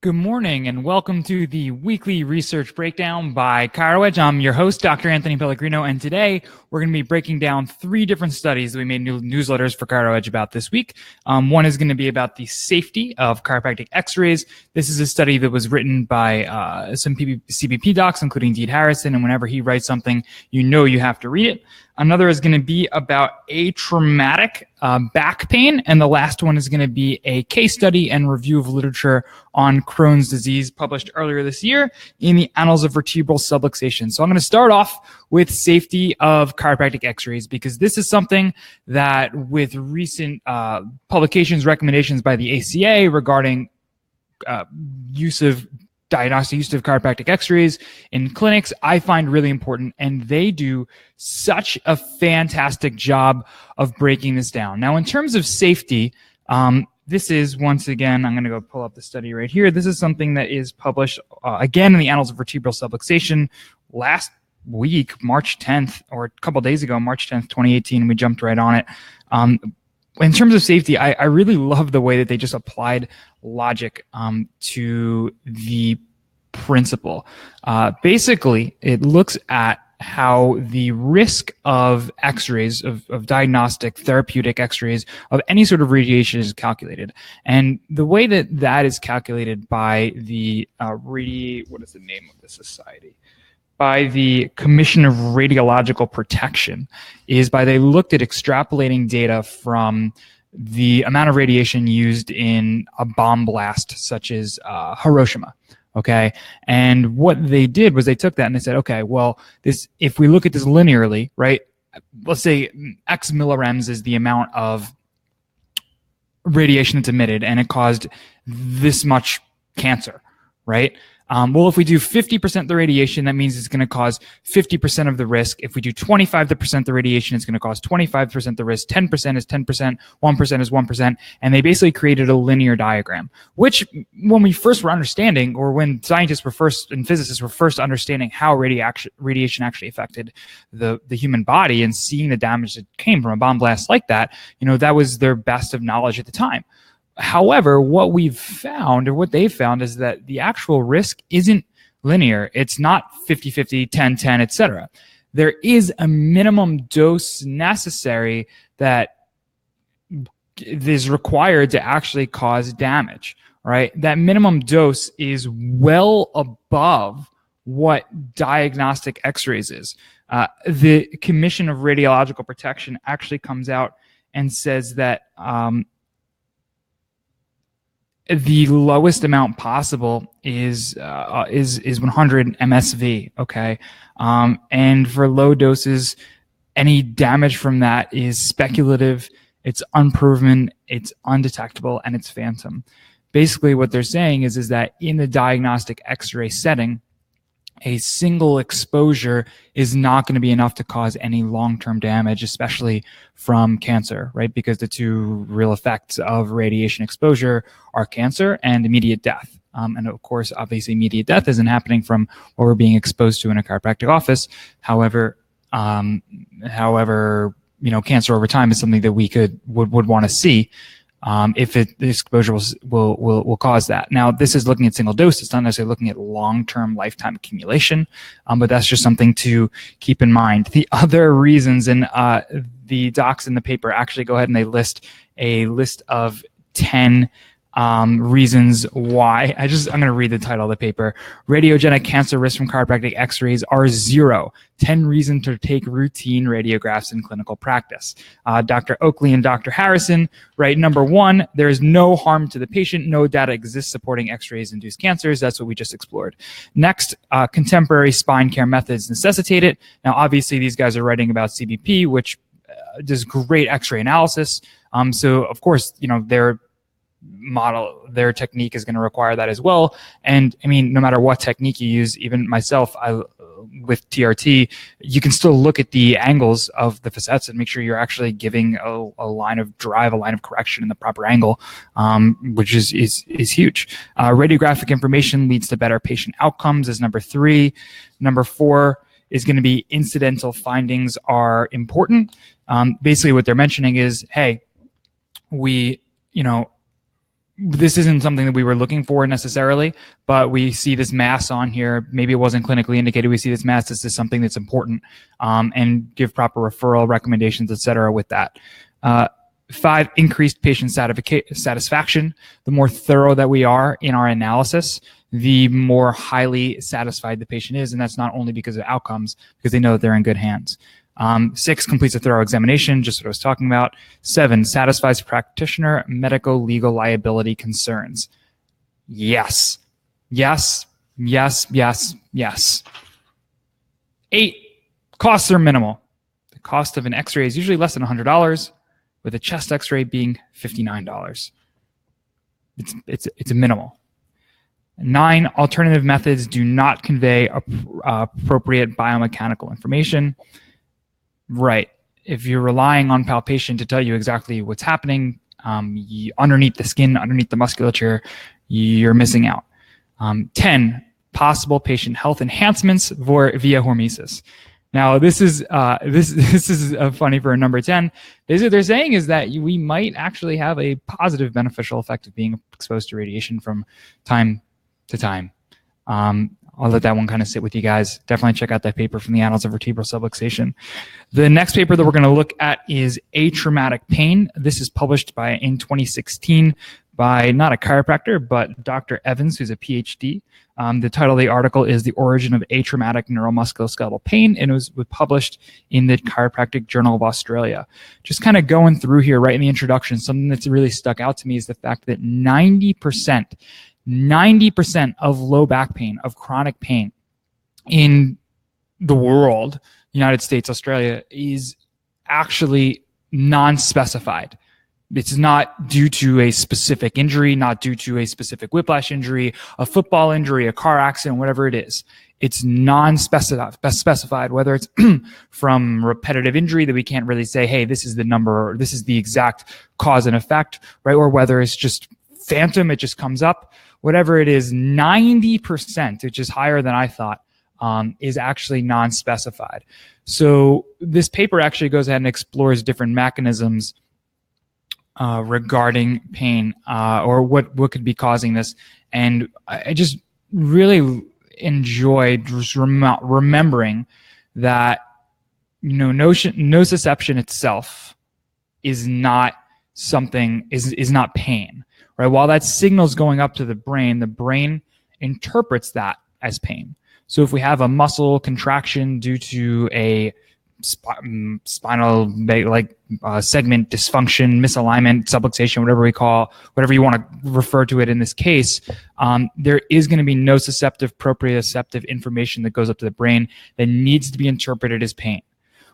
Good morning and welcome to the weekly research breakdown by ChiroEdge. I'm your host, Dr. Anthony Pellegrino, and today we're going to be breaking down 3 different studies that we made new newsletters for ChiroEdge about this week. One is going to be about the safety of chiropractic X-rays. This is a study that was written by some CBP docs, including Deed Harrison, and whenever he writes something, you know you have to read it. Another is going to be about atraumatic back pain. And the last one is going to be a case study and review of literature on Crohn's disease published earlier this year in the Annals of Vertebral Subluxation. So I'm going to start off with safety of chiropractic X-rays because this is something that with recent publications, recommendations by the ACA regarding diagnostic use of chiropractic X-rays in clinics, I find really important, and they do such a fantastic job of breaking this down. Now, in terms of safety, this is, once again, I'm going to go pull up the study right here. This is something that is published, again, in the Annals of Vertebral Subluxation last week, March 10th, or a couple days ago, March 10th, 2018, we jumped right on it. In terms of safety, I really love the way that they just applied logic to the principle. Basically, it looks at how the risk of X-rays, of diagnostic, therapeutic X-rays, of any sort of radiation is calculated. And the way that that is calculated by the what is the name of the society? By the Commission of Radiological Protection is by they looked at extrapolating data from the amount of radiation used in a bomb blast such as Hiroshima. Okay. And what they did was they took that and they said, okay, well, if we look at this linearly, right, let's say X millirems is the amount of radiation that's emitted and it caused this much cancer, right? Well, if we do 50% the radiation, that means it's going to cause 50% of the risk. If we do 25% the radiation, it's going to cause 25% the risk. 10% is 10%, 1% is 1%. And they basically created a linear diagram, which when we first were understanding, or when scientists were first and physicists were first understanding how radiation actually affected the human body and seeing the damage that came from a bomb blast like that, that was their best of knowledge at the time. However, what we've found, or what they've found, is that the actual risk isn't linear. It's not 50-50, 10-10, etc. There is a minimum dose necessary that is required to actually cause damage, right? That minimum dose is well above what diagnostic X-rays is. The Commission of Radiological Protection actually comes out and says that the lowest amount possible is 100 MSV. Okay, and for low doses, any damage from that is speculative. It's unproven. It's undetectable, and it's phantom. Basically, what they're saying is that in the diagnostic X-ray setting, a single exposure is not going to be enough to cause any long-term damage, especially from cancer, right? Because the two real effects of radiation exposure are cancer and immediate death. And of course, obviously, immediate death isn't happening from what we're being exposed to in a chiropractic office. However, cancer over time is something that we would want to see. If the exposure will cause that. Now, this is looking at single dose. It's not necessarily looking at long-term lifetime accumulation, but that's just something to keep in mind. The other reasons, and the docs in the paper actually go ahead and they list a list of 10 reasons why. I'm going to read the title of the paper. Radiogenic cancer risk from chiropractic X-rays are 0. 10 reasons to take routine radiographs in clinical practice. Dr. Oakley and Dr. Harrison write, number 1, there is no harm to the patient. No data exists supporting X-rays induced cancers. That's what we just explored. Next, contemporary spine care methods necessitate it. Now, obviously, these guys are writing about CBP, which does great X-ray analysis. So, of course, their technique is going to require that as well. And I mean, no matter what technique you use, even myself, with TRT, you can still look at the angles of the facets and make sure you're actually giving a line of drive, a line of correction in the proper angle, which is huge. Radiographic information leads to better patient outcomes is number 3. Number 4 is going to be incidental findings are important. Basically what they're mentioning is, hey, we, this isn't something that we were looking for necessarily, but we see this mass on here. Maybe it wasn't clinically indicated. We see this mass. This is something that's important, and give proper referral recommendations, et cetera, with that. 5, increased patient satisfaction. The more thorough that we are in our analysis, the more highly satisfied the patient is. And that's not only because of outcomes, because they know that they're in good hands. 6, completes a thorough examination, just what I was talking about. 7, satisfies practitioner medical legal liability concerns. Yes. Yes, yes, yes, yes. 8, costs are minimal. The cost of an X-ray is usually less than $100, with a chest X-ray being $59. It's a minimal. 9, alternative methods do not convey appropriate biomechanical information. Right. If you're relying on palpation to tell you exactly what's happening underneath the skin, underneath the musculature, you're missing out. 10, possible patient health enhancements via hormesis. Now, this is funny for a number 10. Basically, they're saying is that we might actually have a positive beneficial effect of being exposed to radiation from time to time. I'll let that one kind of sit with you guys. Definitely check out that paper from the Annals of Vertebral Subluxation. The next paper that we're going to look at is atraumatic pain. This is published in 2016 by not a chiropractor, but Dr. Evans, who's a PhD. The title of the article is The Origin of Atraumatic Neuromusculoskeletal Pain, and it was published in the Chiropractic Journal of Australia. Just kind of going through here right in the introduction, something that's really stuck out to me is the fact that 90% of low back pain, of chronic pain in the world, United States, Australia, is actually non-specified. It's not due to a specific injury, not due to a specific whiplash injury, a football injury, a car accident, whatever it is. It's non-specified, whether it's from repetitive injury that we can't really say, hey, this is the number, or this is the exact cause and effect, right? Or whether it's just phantom, it just comes up. Whatever it is, 90%, which is higher than I thought, is actually non-specified. So this paper actually goes ahead and explores different mechanisms regarding pain, or what could be causing this. And I just really enjoyed just remembering that, nociception itself is not something, is not pain, right? While that signal's going up to the brain interprets that as pain. So if we have a muscle contraction due to a spinal segment dysfunction, misalignment, subluxation, whatever you want to refer to it in this case, there is going to be nociceptive, proprioceptive information that goes up to the brain that needs to be interpreted as pain.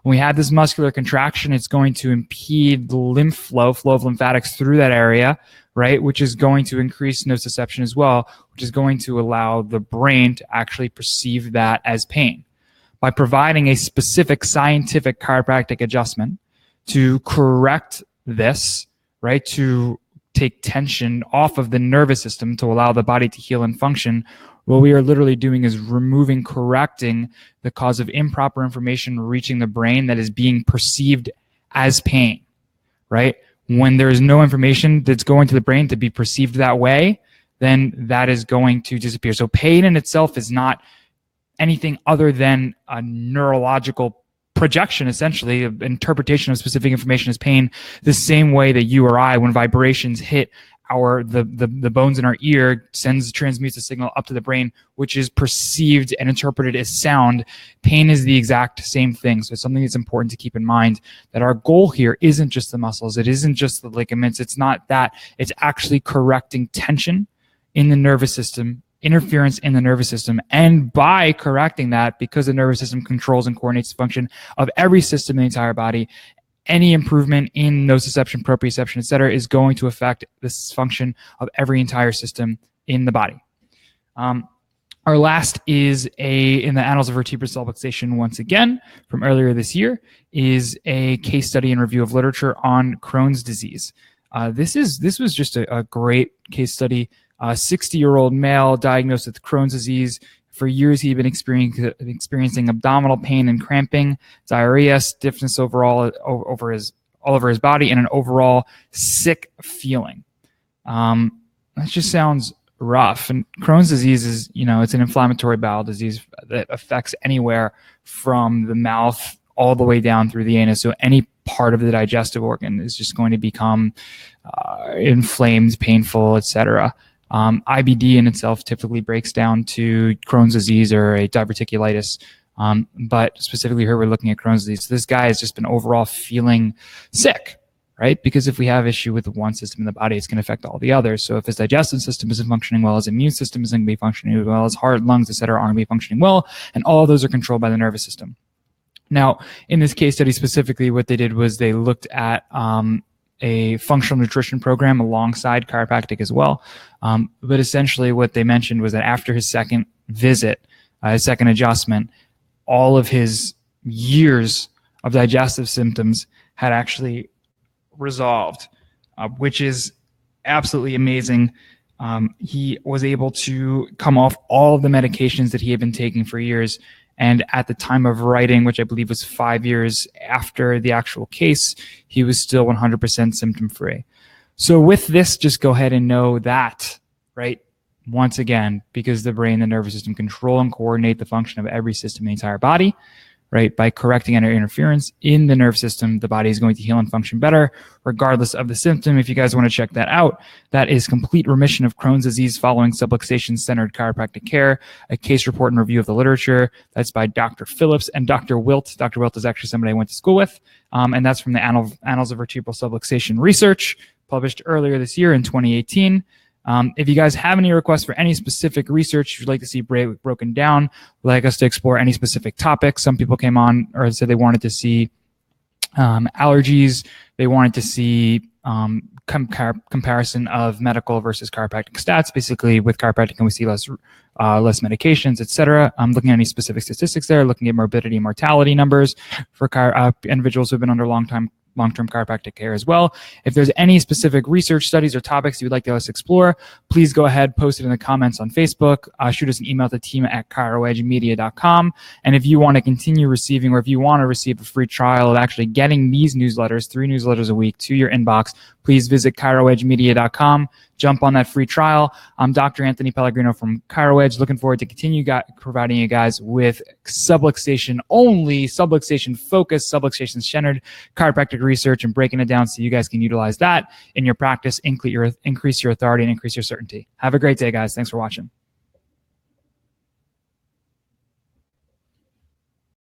When we have this muscular contraction, it's going to impede the lymph flow of lymphatics through that area, right? Which is going to increase nociception as well, which is going to allow the brain to actually perceive that as pain. By providing a specific scientific chiropractic adjustment to correct this, right, to take tension off of the nervous system to allow the body to heal and function, what we are literally doing is correcting the cause of improper information reaching the brain that is being perceived as pain, right? When there is no information that's going to the brain to be perceived that way, then that is going to disappear. So pain in itself is not anything other than a neurological projection, essentially, of interpretation of specific information as pain, the same way that you or I, when vibrations hit the bones in our ear, transmutes a signal up to the brain, which is perceived and interpreted as sound. Pain is the exact same thing. So it's something that's important to keep in mind, that our goal here isn't just the muscles, it isn't just the ligaments, it's not that, it's actually correcting tension in the nervous system, interference in the nervous system, and by correcting that, because the nervous system controls and coordinates the function of every system in the entire body, any improvement in nociception, proprioception, et cetera, is going to affect this function of every entire system in the body. Our last is in the Annals of Vertebral Subluxation, once again, from earlier this year, is a case study and review of literature on Crohn's disease. This was just a great case study. A 60-year-old male diagnosed with Crohn's disease. For years, he had been experiencing abdominal pain and cramping, diarrhea, stiffness all over his body, and an overall sick feeling. that just sounds rough. And Crohn's disease is, it's an inflammatory bowel disease that affects anywhere from the mouth all the way down through the anus. So any part of the digestive organ is just going to become inflamed, painful, etc. IBD in itself typically breaks down to Crohn's disease or a diverticulitis. But specifically here, we're looking at Crohn's disease. So this guy has just been overall feeling sick, right? Because if we have issue with one system in the body, it's going to affect all the others. So if his digestive system isn't functioning well, his immune system isn't going to be functioning well, his heart, lungs, etc. aren't going to be functioning well, and all of those are controlled by the nervous system. Now, in this case study specifically, what they did was they looked at a functional nutrition program alongside chiropractic as well. But essentially what they mentioned was that after his second visit, his second adjustment, all of his years of digestive symptoms had actually resolved, which is absolutely amazing. He was able to come off all of the medications that he had been taking for years. And at the time of writing, which I believe was 5 years after the actual case, he was still 100% symptom-free. So with this, just go ahead and know that, right? Once again, because the brain and the nervous system control and coordinate the function of every system in the entire body, right? By correcting any interference in the nerve system, the body is going to heal and function better, regardless of the symptom. If you guys want to check that out, that is Complete Remission of Crohn's Disease Following Subluxation-Centered Chiropractic Care, a case report and review of the literature. That's by Dr. Phillips and Dr. Wilt. Dr. Wilt is actually somebody I went to school with, and that's from the Annals of Vertebral Subluxation Research, published earlier this year in 2018. If you guys have any requests for any specific research you'd like to see broken down, like us to explore any specific topics, some people came on or said they wanted to see allergies, they wanted to see comparison of medical versus chiropractic stats. Basically, with chiropractic, can we see less medications, etc. I'm looking at any specific statistics there, looking at morbidity and mortality numbers for individuals who have been under long-term chiropractic care as well. If there's any specific research studies or topics you would like us to explore, please go ahead, post it in the comments on Facebook, shoot us an email to team@chiroedgemedia.com. And if you want to continue receiving, or if you want to receive a free trial of actually getting these newsletters, 3 newsletters a week to your inbox, please visit chiroedgemedia.com. Jump on that free trial. I'm Dr. Anthony Pellegrino from ChiroEdge. Looking forward to continue providing you guys with subluxation only, subluxation focused, subluxation centered chiropractic research, and breaking it down so you guys can utilize that in your practice, increase your authority, and increase your certainty. Have a great day, guys. Thanks for watching.